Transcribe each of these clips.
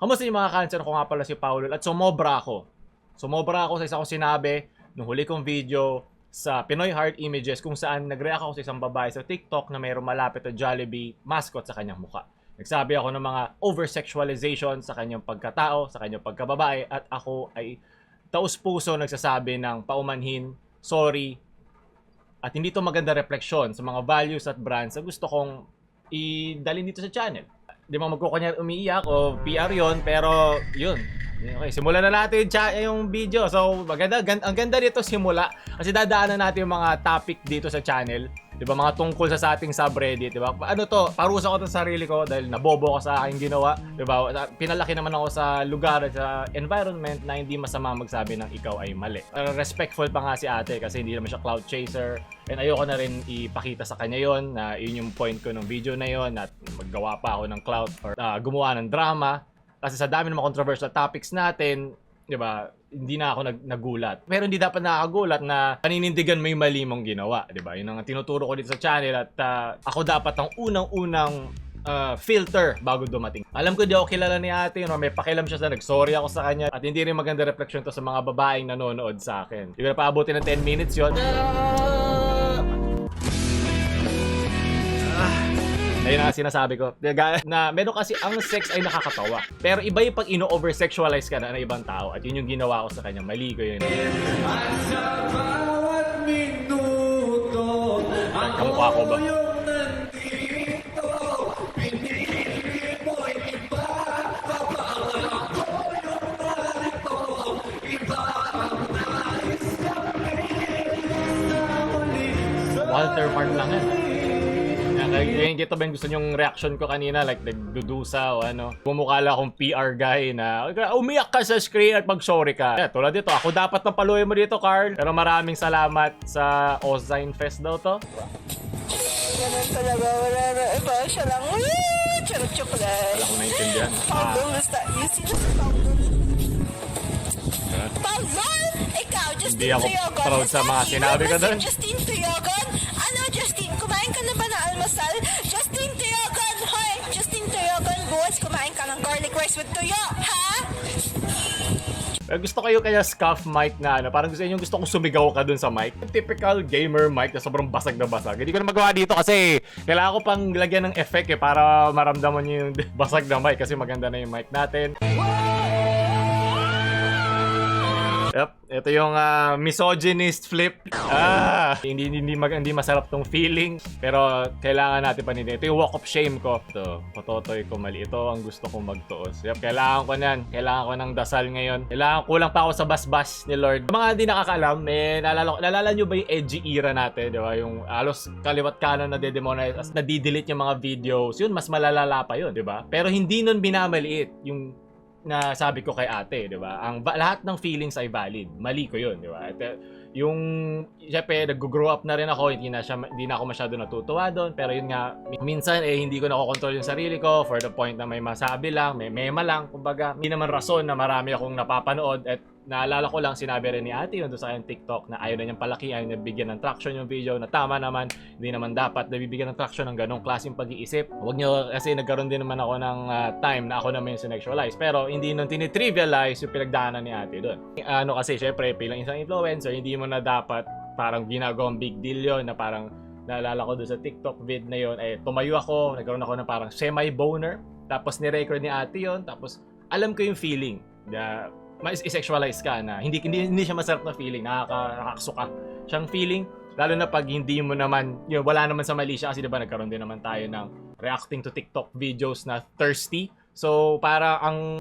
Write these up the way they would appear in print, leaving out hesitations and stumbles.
Kamusta yung mga cancer? Ako nga pala si Paulo at sumobra ako. Sumobra ako sa isa kong sinabi nung huli kong video sa Pinoy Heart Images kung saan nag-react ako sa isang babae sa TikTok na mayroong malapit na Jollibee mascot sa kanyang mukha. Nagsabi ako ng mga over-sexualization sa kanyang pagkatao, sa kanyang pagkababae at ako ay taus-puso nagsasabi ng paumanhin, sorry, at hindi to maganda refleksyon sa mga values at brands na gusto kong idalhin dito sa channel. Di mo magkukunyar umiiyak o PR yon, pero yun. Okay, simulan na natin yung video. So, ang ganda dito simula kasi dadaanan natin yung mga topic dito sa channel. 'Di ba? Mga tungkol sa ating subreddit, 'di ba? Ano to? Parusa ko 'to sa sarili ko dahil nabobo ko sa aking ginawa, 'di ba? Pinalaki naman ako sa lugar at sa environment na hindi masama magsabi ng ikaw ay mali. Respectful pa nga si ate kasi hindi naman siya cloud chaser. And ayoko na rin ipakita sa kanya 'yon na yun yung point ko ng video na 'yon at maggawa pa ako ng cloud or gumawa ng drama. Kasi sa dami ng mga controversial topics natin, 'di ba? Hindi na ako nagulat. Pero hindi dapat nakakagulat na paninindigan mo yung mali mong ginawa, 'di ba? Yun ang tinuturo ko dito sa channel at ako dapat ang unang-unang filter bago dumating. Alam ko di ako kilala ni ate, no? May pakialam siya sa nag-sorry ako sa kanya at hindi rin maganda reflection to sa mga babaeng nanonood sa akin. Hindi ko na paabutin ng 10 minutes 'yon. Ayun na sinasabi ko. Na meron kasi ang sex ay nakakatawa. Pero iba yung pag ino-over-sexualize ka na ng ibang tao. At yun yung ginawa ko sa kanya. Mali ko yun. Kamukha ko ba? Walter Mark lang yan. Yung gito ba yung gusto nyong reaction ko kanina, like nagdudusa o ano. Bumukha lang akong PR guy na umiyak ka sa screen at mag-sorry ka. Yeah, tulad dito, ako dapat ng paluin mo dito, Carl. Pero maraming salamat sa Ozine Fest daw to. Ganun talaga, wala na iba. Siya lang, chocolate. Wala ko naintindihan. Paolo, you see this Paolo? Paolo! Ikaw, Justin Hindi ako Tuyogon. proud sa mga sinabi ko doon. Justin Tuyogon? Ano, Justin? Kumain ka na ba ng almasal? Justin Tuyogon! Hoy! Justin Tuyogon, boss! Kumain ka ng garlic rice with tuyo, ha? Gusto kayo kaya scuff mic na ano, parang gusto kong sumigaw ka dun sa mic. Typical gamer mic na sobrang basag na basag. Hindi ko na magawa dito kasi kailangan ko pang lagyan ng effect para maramdaman nyo yung basag na mic kasi maganda na yung mic natin. Yep, ito yung misogynist flip. Hindi masarap tong feeling, pero kailangan natin panindigan. Ito yung walk of shame ko. Ito, patotoy ko mali. Ito ang gusto kong magtuos. Yep, kailangan ko nan. Kailangan ko ng dasal ngayon. Kailangan kulang pa ako sa basbas ni Lord. Mga hindi nakakaalam, naalala nyo ba yung edgy era natin, di ba? Yung alos kaliwat kanan na de-demonize, as nadidelete yung mga videos. Yun, mas malalala pa yun, di ba? Pero hindi nun binamaliit yung na sabi ko kay ate, 'di ba? Lahat ng feelings ay valid. Mali ko 'yun, 'di ba? Yung syempre nag-grow up na rin ako, hindi na ako masyado natutuwa doon, pero yun nga minsan hindi ko nakokontrol yung sarili ko for the point na may masabi lang, may mema lang, kumbaga hindi naman rason na marami akong napapanood at naalala ko lang sinabi rin ni ate yun doon sa kanyang TikTok na ayaw na niyang palaki, ayaw na bigyan ng traction yung video na tama naman, hindi naman dapat nabibigyan ng traction ng ganong klaseng pag-iisip. Huwag niyo kasi nagkaroon din naman ako ng time na ako naman yung sinexualize, pero hindi nun tinitrivialize yung pinagdaanan ni ate doon. Ano kasi syempre bilang isang influencer, hindi mo na dapat parang ginagawang big deal yun na parang naalala ko doon sa TikTok vid na yun, tumayo ako, nagkaroon ako ng parang semi-boner, tapos ni-record ni ate yun, tapos alam ko yung feeling na ma-sexualize ka na hindi siya masarap na feeling, nakakasuka siyang feeling, lalo na pag hindi mo naman, wala naman sa mali siya kasi diba nagkaroon din naman tayo ng reacting to TikTok videos na thirsty. So parang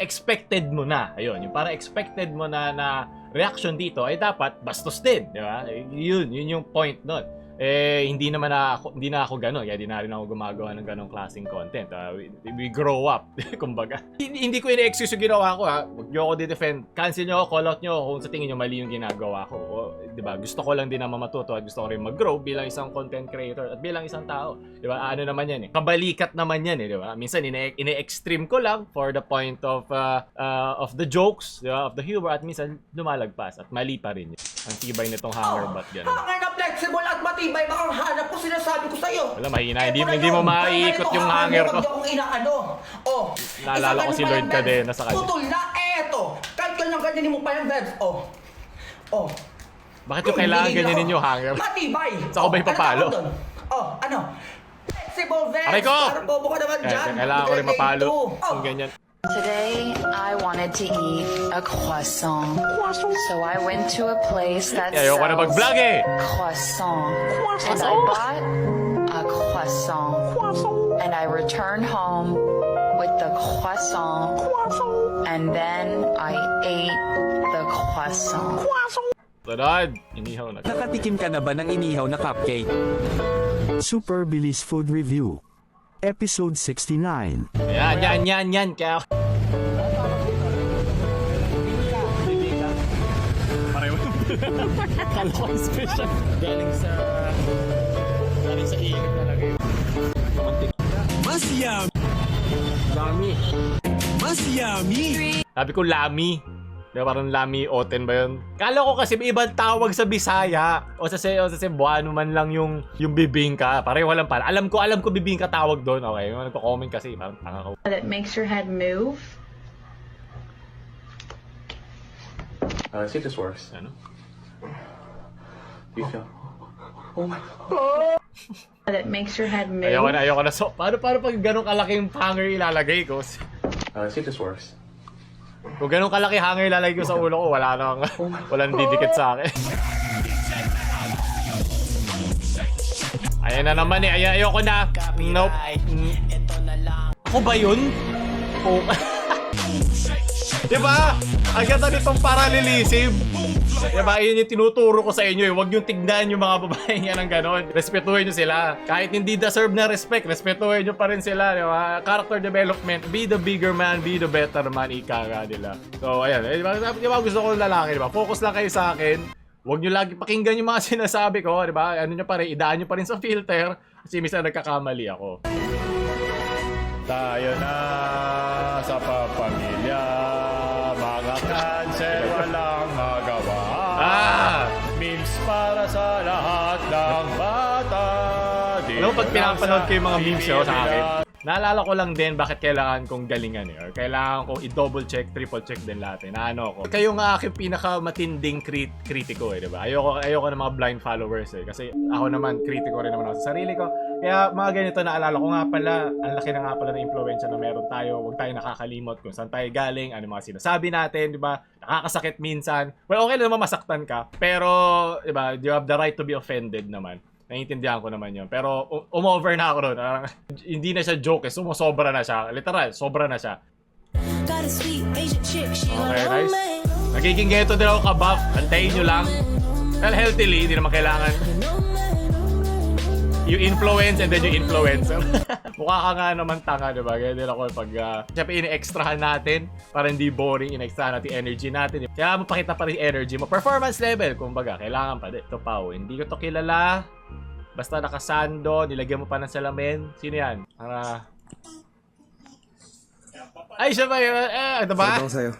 expected mo na, ayun, yung parang expected mo na reaction dito ay dapat bastos din, di ba? Yun yung point nun. Hindi na ako gano'n, kaya di na rin ako gumagawa ng gano'ng klaseng content. We grow up, kumbaga. Hindi ko ina-excuse yung ginawa ko, ha. Huwag nyo ako di-defend. Cancel nyo ako, call out nyo kung sa tingin nyo mali yung ginagawa ko. Diba? Gusto ko lang din naman matuto at gusto ko rin mag-grow bilang isang content creator at bilang isang tao. Diba? Ano naman yan kabalikat naman yan diba? Minsan ine-extreme ko lang for the point of the jokes, diba? Of the humor, at minsan lumalagpas at mali pa rin yun. Ang tibay nitong hanger butt yan. flexible at matibay bang ang hanap ko, sinasabi ko sa'yo. Wala, mahina. Hindi mo maiikot yung hanger ko. Huwag akong inaano. Oh, Naalala ko si Lord Cadena sa kanya. Putol na, eto. Kahit ganyan mo pa yung verbs. Oh. Oh. Bakit yung kailangan ganyanin yung hanger? Matibay. Sa ko ba ipapalo? Ano tawag doon? Oh, ano? Flexible verbs. Aray ko! Parang bobo ka naman dyan. Kailangan ko rin mapalo. Oh. Kung ganyan. Today, I wanted to eat a croissant. So I went to a place that Ayoko na sells mag-vlog eh. croissant. And I bought a croissant. And I returned home with the croissant. And then I ate the croissant. Sunod. Inihaw na. Nakatikim ka na ba ng inihaw na cupcake? Super Bilis Food Review Episode 69. Yan. Kaya... Pareho. Kala ko special. Galing sa init talaga yun. Mas yummy! Lami. Mas yummy! Sabi ko lami. Diba parang lami oten ba yun? Kala ko kasi may ibang tawag sa Bisaya. O sa Cebuano man lang yung bibingka. Pareho lang pala. Alam ko bibingka tawag doon. Okay, yung nagko-comment kasi parang tanga ko. That makes your head move. See if this works. Ano? You feel? That makes your head move. Ayoko na. So, paano pag ganun kalaki yung hanger ilalagay ko? See if this works. Kung ganun kalaki hanger ilalagay ko sa ulo ko, walang didikit sa akin. Ayan na naman eh. Ayoko na. Nope. Ako ba yun? Oh. Diba? Ang ganda nitong parallelism. Diba? Yun yung tinuturo ko sa inyo eh. Huwag yung tignan yung mga babae niya ng ganon. Respetuhin nyo sila. Kahit hindi deserve na respect, respetuhin nyo pa rin sila. Diba? Character development. Be the bigger man, be the better man. Ika nga nila. So, ayan. Diba gusto ko lalaki, diba? Focus lang kayo sa akin. Huwag nyo lagi pakinggan yung mga sinasabi ko. Diba? Ano nyo pa rin, idaan nyo pa rin sa filter. Kasi minsan nagkakamali ako. Tayo na sa papamilya. Mga cancel, walang magawa. Memes para sa lahat ng bata. Alam mo, pag pinapanood ko yung mga memes nyo sa akin, naalala ko lang din bakit kailangan kong galingan eh. Or kailangan kong i-double check, triple check din lahat eh. Na ano ko. Kayo nga aking pinakamatinding kritiko eh, diba? Ayoko ng mga blind followers eh. Kasi ako naman, kritiko rin naman ako sa sarili ko. Kaya mga ganito naalala ko nga pala, ang laki na nga pala ng impluwensya na meron tayo. Huwag tayo nakakalimot kung saan tayo galing, ano mga sinasabi natin, di ba? Nakakasakit minsan. Well, okay lang naman masaktan ka. Pero, di ba, you have the right to be offended naman. Naiintindihan ko naman yun. Pero, umover na ako ron. Hindi na siya joke eh. Sumosobra na siya. Literal, sobra na siya. Okay, nice. Nagiging ganito din ako ka-buff. Antayin nyo lang. Well, healthily, hindi naman kailangan. You influence and then you influencer. Mukha ka nga naman tanga, diba? Kaya din ako pag siyempre ini-extrahan natin para hindi boring, in-extrahan natin energy natin. Kaya mapakita pa rin energy mo. Performance level, kumbaga, kailangan pa din. Ito pa, hindi ko to kilala. Basta nakasando, nilagyan mo pa ng salamin. Sino yan? Ay, siya ba yun? Ito ba? Ito sa'yo.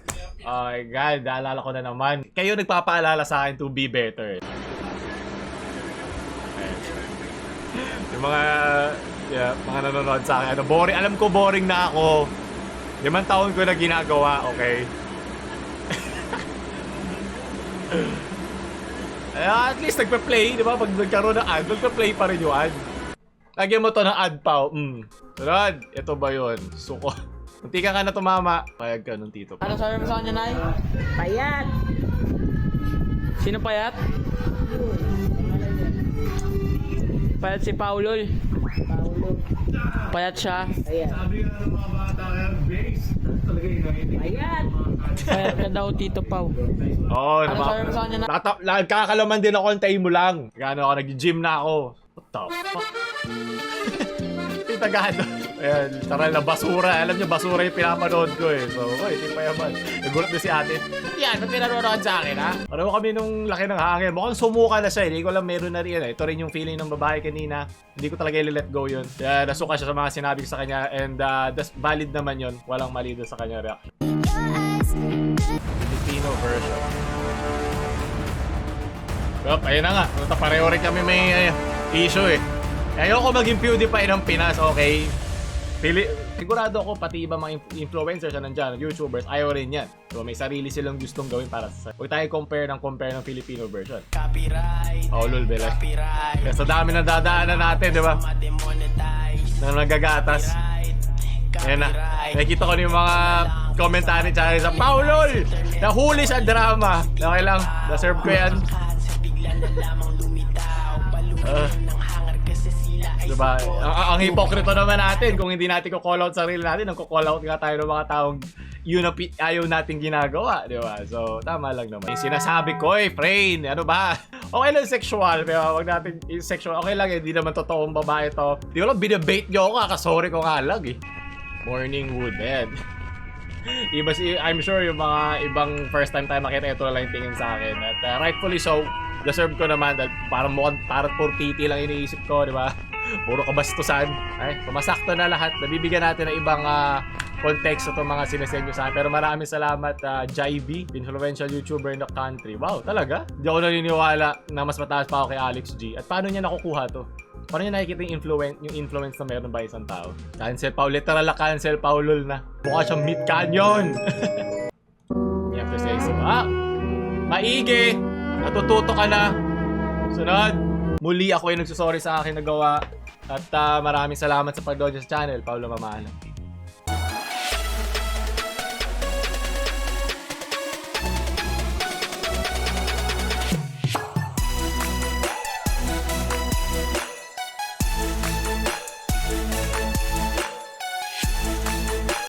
Oh my God, naalala ko na naman. Kayo nagpapaalala sa akin to be better. Yung mga nanonood sa akin, boring. Alam ko boring na ako. 5 taon ko na ginagawa, okay? At least nagpa-play, di ba? Pag nagkaroon ng ad, nagpa-play pa rin yung ad. Lagyan mo to ng ad pa. Sunod, ito ba yun? Suko. Munti ka na tumama. Payag ka nung tito. Ano sabi mo sa kanya, Nay? Payat. Sino payat? Payat si Paulol. Payat siya. Sabi nga ng mga bata yan, base. Talaga yun. Payat. Payat ka daw, Tito Pau. Oo, Ano sabi mo sa kanya, Nay? nagkakalaman din ako, antayin mo lang. Gano ako, nag-gym na ako. What the fuck? Itagano. Ayan, taral na basura. Alam niyo, basura yung pinapanood ko eh. So, hindi pa yaman. Nagulat na si ate. Yan, ba't pinanonood sa akin, ha? Pareho kami nung laki ng hangin. Mukhang sumuka na siya. Hindi ko alam meron na rin. Ito rin yung feeling ng babae kanina. Hindi ko talaga i-let go yun. Kaya nasuka siya sa mga sinabi ko sa kanya. And that's valid naman yun. Walang mali doon sa kanya reaction. Filipino version. Well, ayun na nga. Pareho rin kami may issue eh. Ayoko maging PewDiePie ng Pinas, okay? Sigurado ako pati iba mga influencers na nandyan, YouTubers, ayaw rin yan. So may sarili silang gustong gawin para sa... Huwag tayo compare ng Filipino version. Paulol, Bela. Kaya sa dami na dadaanan natin, di ba? Na nagagatas. Ayan na. Nakikita ko yung mga commentary channel sa Paulol! Nahuli sa drama. Okay lang. Deserve ko yan. Diba? Ang hipokrito naman natin kung hindi natin ko-call out sarili natin, ang ko-call out nga tayo ng mga taong yun ang ayaw natin ginagawa, diba? So, tama lang naman. Yung sinasabi ko, Frain, ano ba? Okay lang sexual, pero wag natin sexual. Okay lang, hindi naman totoong babae to. Di ko lang, binabait nyo ako, kakasorry ko nga lang eh. Morning wood, I'm sure yung mga ibang first time tayo makita, ito lang yung tingin sa akin. At rightfully so, deserve ko naman dahil parang puro titi lang iniisip ko, di ba? Puro kabastusan. Ay, pumasakto na lahat. Nabibigyan natin ng ibang context itong mga sinesend nyo sa akin. Pero maraming salamat, Jaiby, influential YouTuber in the country. Wow, talaga? Hindi ako naniniwala na mas mataas pa ako kay Alex G. At paano niya nakukuha to? Paano niya nakikita yung influence na meron ba isang tao? Cancel Paul, literal na cancel Paulol na. Mukha siyang meat canyon. You have to say so. Maigi! Natututo ka na. Sunod. Muli ako yung nagsusorry sa akin nagawa. At maraming salamat sa pag-download sa channel, Paulo Mamano.